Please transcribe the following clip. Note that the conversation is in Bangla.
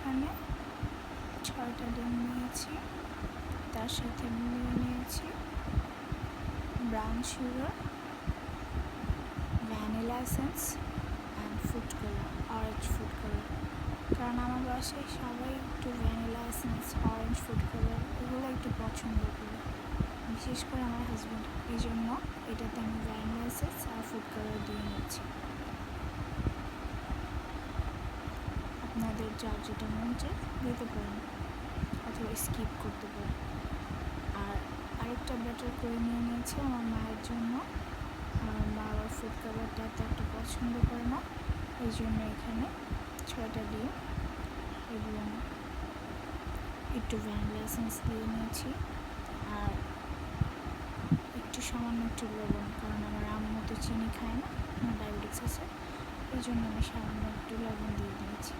এখানে 6টা ডিম নিয়েছি, তার সাথে নিয়েছি brown sugar, vanilla essence and food colour, orange food colour. কারণ আমার বাসায় সবাই একটু vanilla essence, orange food colour এগুলো একটু পছন্দ করে, বিশেষ করে আমার হাজব্যান্ড। এই জন্য এটাতে আমি ভ্যানিলা এসেন্স আর ফুড কালার দিয়ে নিচ্ছি। আপনাদের যার যেটা মন চায় দিতে পারেন অথবা স্কিপ করতে পারেন। আর আরেকটা ব্যাটার করে নিয়েছি আমার মায়ের জন্য। আমার মা আবার ফুড কালারটা এত পছন্দ করে না, এই জন্য এখানে 6টা ডিম এবং একটু ভ্যানিলা এসেন্স দিয়ে নিয়েছি আর সামান্য একটু লবণ। কারণ আমার আম্মু তো চিনি খায় না, আমার ডায়াবেটিস আছে, এই জন্য আমি সামান্য একটু লবণ দিয়ে দিয়েছি।